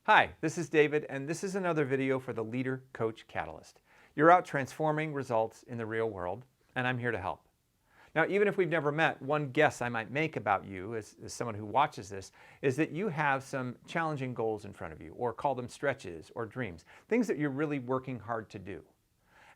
Hi, this is David, and this is another video for the Leader Coach Catalyst. You're out transforming results in the real world, and I'm here to help. Now, even if we've never met, one guess I might make about you as someone who watches this is that you have some challenging goals in front of you, or call them stretches or dreams, things that you're really working hard to do.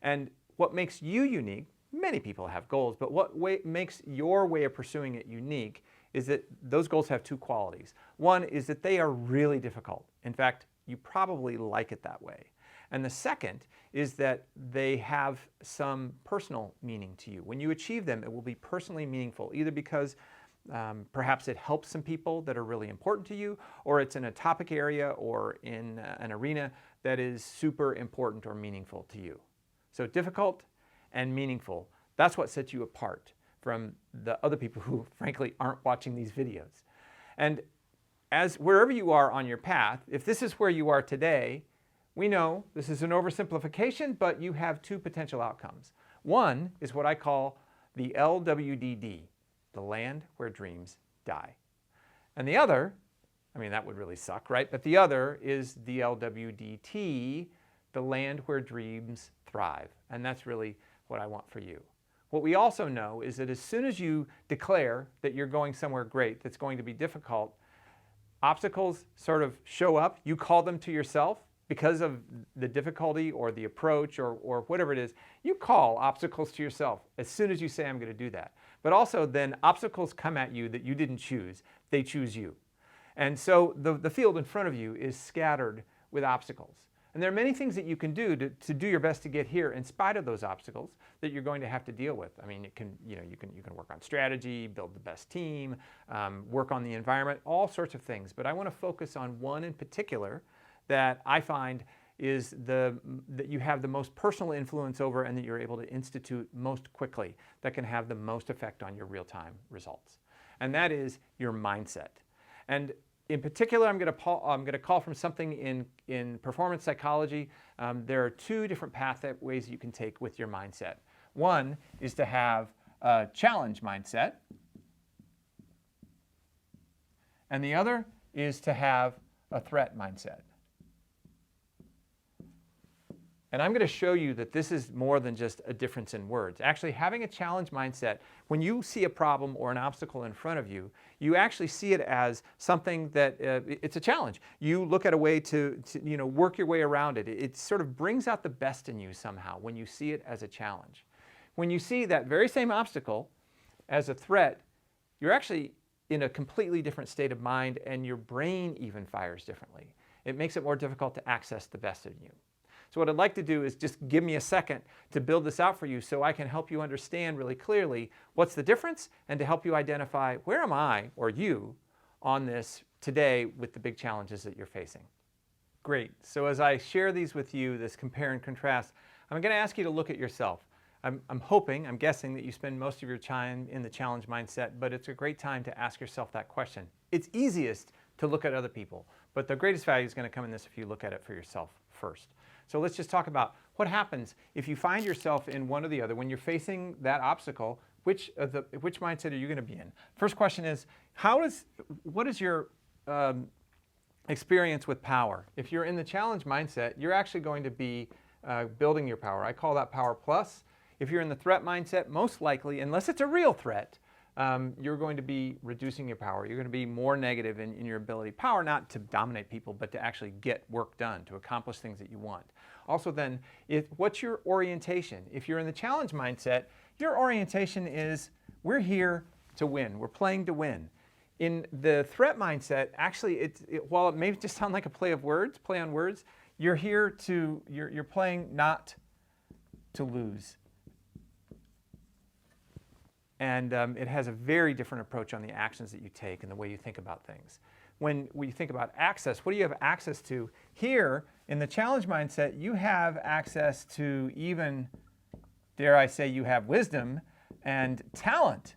And what makes you unique, many people have goals, but what makes your way of pursuing it unique is that those goals have two qualities. One is that they are really difficult. In fact, you probably like it that way. And the second is that they have some personal meaning to you. When you achieve them, it will be personally meaningful, either because perhaps it helps some people that are really important to you, or it's in a topic area or in an arena that is super important or meaningful to you. So difficult and meaningful, that's what sets you apart from the other people who frankly aren't watching these videos. And as wherever you are on your path, if this is where you are today, we know this is an oversimplification, but you have two potential outcomes. One is what I call the LWDD, the land where dreams die. And the other, I mean, that would really suck, right? But the other is the LWDT, the land where dreams thrive. And that's really what I want for you. What we also know is that as soon as you declare that you're going somewhere great that's going to be difficult, obstacles sort of show up. You call them to yourself because of the difficulty or the approach or whatever it is. You call obstacles to yourself as soon as you say, I'm going to do that. But also then obstacles come at you that you didn't choose. They choose you. And so the field in front of you is scattered with obstacles. And there are many things that you can do to do your best to get here in spite of those obstacles that you're going to have to deal with. I mean, you can work on strategy, build the best team, work on the environment, all sorts of things. But I want to focus on one in particular that I find is that you have the most personal influence over and that you're able to institute most quickly, that can have the most effect on your real-time results. And that is your mindset. And in particular, I'm going to call from something in performance psychology. There are two different pathways you can take with your mindset. One is to have a challenge mindset, and the other is to have a threat mindset. And I'm going to show you that this is more than just a difference in words. Actually, having a challenge mindset, when you see a problem or an obstacle in front of you, you actually see it as something that it's a challenge. You look at a way to work your way around it. It sort of brings out the best in you somehow when you see it as a challenge. When you see that very same obstacle as a threat, you're actually in a completely different state of mind, and your brain even fires differently. It makes it more difficult to access the best in you. So what I'd like to do is just give me a second to build this out for you so I can help you understand really clearly what's the difference and to help you identify where am I or you on this today with the big challenges that you're facing. Great. So as I share these with you, this compare and contrast, I'm going to ask you to look at yourself. I'm guessing that you spend most of your time in the challenge mindset, but it's a great time to ask yourself that question. It's easiest to look at other people, but the greatest value is going to come in this if you look at it for yourself first. So let's just talk about what happens if you find yourself in one or the other. When you're facing that obstacle, which mindset are you going to be in? First question is, what is your experience with power? If you're in the challenge mindset, you're actually going to be building your power. I call that power plus. If you're in the threat mindset, most likely, unless it's a real threat, you're going to be reducing your power. You're going to be more negative in your ability. Power not to dominate people, but to actually get work done, to accomplish things that you want. Also then, what's your orientation? If you're in the challenge mindset, your orientation is, we're here to win. We're playing to win. In the threat mindset, actually, while it may just sound like a play on words, you're here to, you're playing not to lose. And it has a very different approach on the actions that you take and the way you think about things. When you think about access, what do you have access to? Here, in the challenge mindset, you have access to even, dare I say, you have wisdom and talent.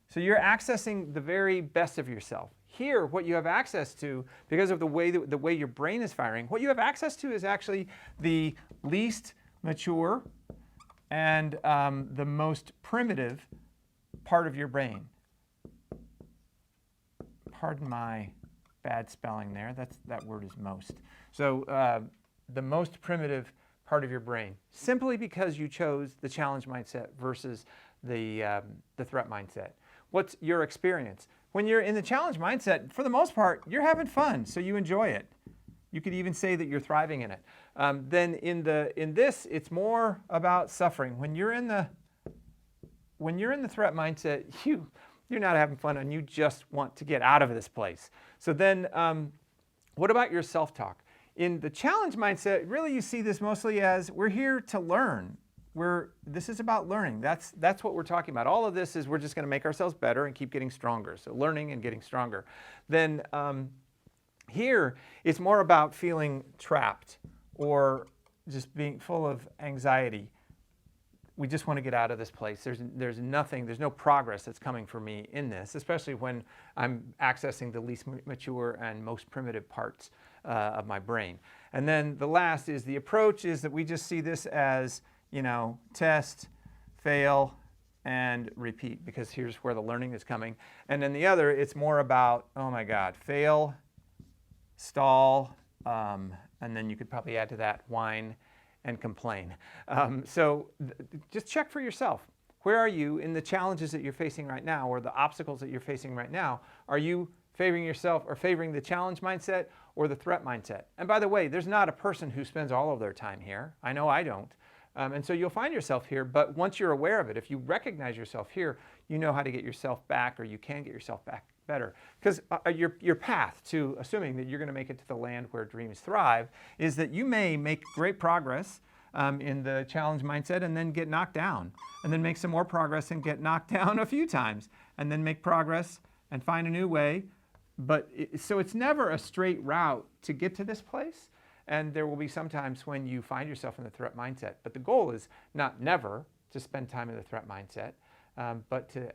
So you're accessing the very best of yourself. Here, what you have access to, because of the way your brain is firing, what you have access to is actually the least mature and the most primitive part of your brain. Pardon my bad spelling there. That word is most. So the most primitive part of your brain, simply because you chose the challenge mindset versus the threat mindset. What's your experience? When you're in the challenge mindset, for the most part, you're having fun, so you enjoy it. You could even say that you're thriving in it. Then in this, it's more about suffering. When you're in the threat mindset, you're not having fun and you just want to get out of this place. So then, what about your self-talk? In the challenge mindset, really you see this mostly as we're here to learn. This is about learning. That's what we're talking about. All of this is we're just going to make ourselves better and keep getting stronger. So learning and getting stronger. Then here, it's more about feeling trapped or just being full of anxiety. We just want to get out of this place. There's no progress that's coming for me in this, especially when I'm accessing the least mature and most primitive parts of my brain. And then the last is the approach is that we just see this as, test, fail, and repeat, because here's where the learning is coming. And then the other, it's more about, oh my God, fail, stall, and then you could probably add to that whine and complain. So just check for yourself. Where are you in the challenges that you're facing right now or the obstacles that you're facing right now? Are you favoring yourself or favoring the challenge mindset or the threat mindset? And by the way, there's not a person who spends all of their time here. I know I don't. And so you'll find yourself here, but once you're aware of it, if you recognize yourself here, you know how to get yourself back, or you can get yourself back better. Because your path to assuming that you're going to make it to the land where dreams thrive is that you may make great progress in the challenge mindset and then get knocked down, and then make some more progress and get knocked down a few times, and then make progress and find a new way. So it's never a straight route to get to this place. And there will be some times when you find yourself in the threat mindset. But the goal is not never to spend time in the threat mindset, but to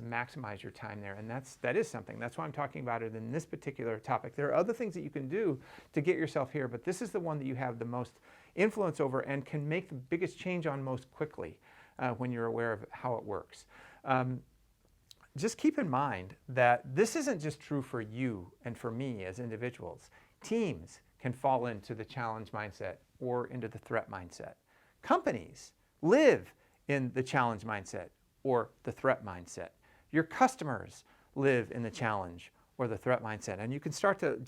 maximize your time there. And that is something. That's why I'm talking about it in this particular topic. There are other things that you can do to get yourself here, but this is the one that you have the most influence over and can make the biggest change on most quickly when you're aware of how it works. Just keep in mind that this isn't just true for you and for me as individuals. Teams can fall into the challenge mindset or into the threat mindset. Companies live in the challenge mindset or the threat mindset. Your customers live in the challenge or the threat mindset. And you can start to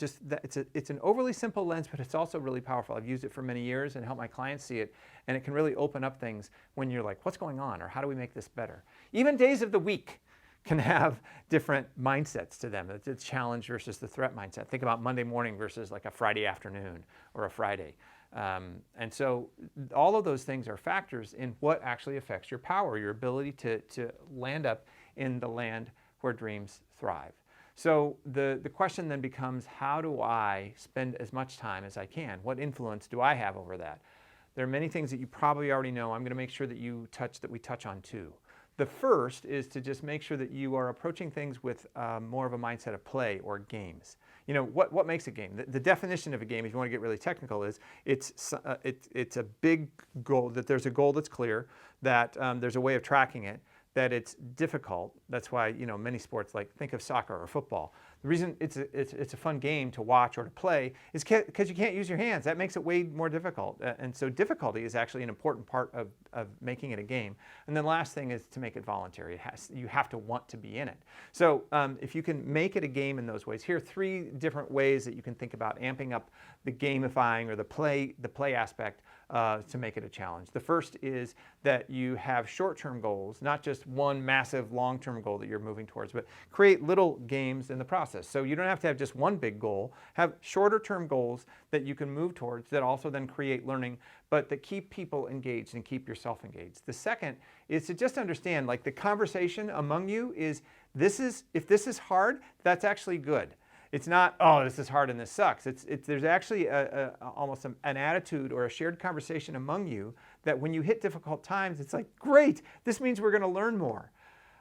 it's an overly simple lens, but it's also really powerful. I've used it for many years and helped my clients see it. And it can really open up things when you're like, what's going on? Or how do we make this better? Even days of the week can have different mindsets to them. The challenge versus the threat mindset. Think about Monday morning versus like a Friday afternoon or a Friday. And so all of those things are factors in what actually affects your power, your ability to land up in the land where dreams thrive. So the question then becomes, how do I spend as much time as I can? What influence do I have over that? There are many things that you probably already know. I'm going to make sure that we touch on two. The first is to just make sure that you are approaching things with more of a mindset of play or games. What makes a game? The definition of a game, if you want to get really technical, is it's a big goal, that there's a goal that's clear, that there's a way of tracking it, that it's difficult. That's why many sports, like think of soccer or football. The reason it's a fun game to watch or to play is because you can't use your hands. That makes it way more difficult. And so difficulty is actually an important part of making it a game. And then the last thing is to make it voluntary. You have to want to be in it. So if you can make it a game in those ways, here are 3 different ways that you can think about amping up the gamifying or the play aspect to make it a challenge. The first is that you have short-term goals, not just one massive long-term goal that you're moving towards, but create little games in the process. So you don't have to have just one big goal. Have shorter-term goals that you can move towards that also then create learning, but that keep people engaged and keep yourself engaged. The second is to just understand, like the conversation among you is, if this is hard, that's actually good. It's not, oh, this is hard and this sucks. There's actually almost an attitude or a shared conversation among you that when you hit difficult times, it's like, great, this means we're going to learn more.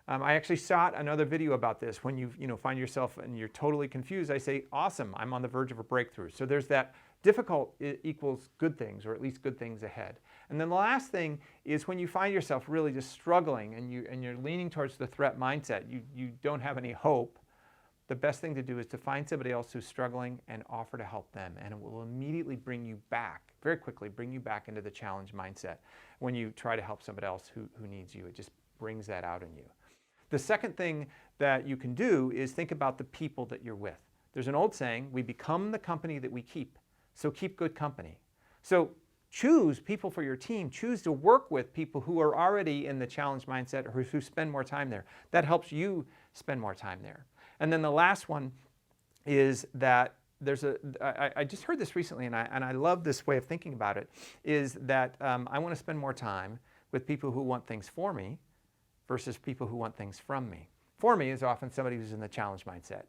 I actually shot another video about this. When you find yourself and you're totally confused, I say, awesome, I'm on the verge of a breakthrough. So there's that difficult equals good things, or at least good things ahead. And then the last thing is when you find yourself really just struggling and you're leaning towards the threat mindset, you don't have any hope, the best thing to do is to find somebody else who's struggling and offer to help them. And it will immediately bring you back, very quickly bring you back into the challenge mindset when you try to help somebody else who needs you. It just brings that out in you. The second thing that you can do is think about the people that you're with. There's an old saying, we become the company that we keep. So keep good company. So choose people for your team. Choose to work with people who are already in the challenge mindset or who spend more time there. That helps you spend more time there. And then the last one is that I just heard this recently, and I love this way of thinking about it, is that I want to spend more time with people who want things for me versus people who want things from me. For me is often somebody who's in the challenge mindset.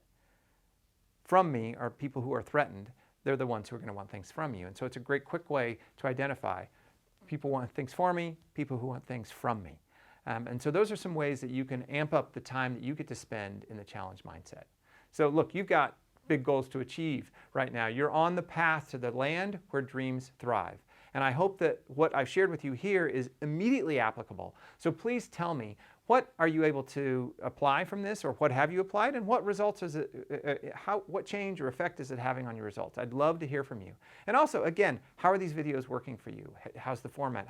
From me are people who are threatened. They're the ones who are going to want things from you. And so it's a great quick way to identify people want things for me, people who want things from me. And so those are some ways that you can amp up the time that you get to spend in the challenge mindset. So look, you've got big goals to achieve right now. You're on the path to the land where dreams thrive. And I hope that what I've shared with you here is immediately applicable. So please tell me, what are you able to apply from this, or what have you applied, and what results is it, what change or effect is it having on your results? I'd love to hear from you. And also, again, how are these videos working for you? How's the format?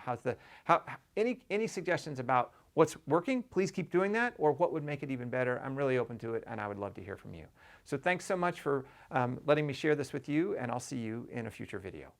Any suggestions about what's working? Please keep doing that, or what would make it even better? I'm really open to it, and I would love to hear from you. So thanks so much for letting me share this with you, and I'll see you in a future video.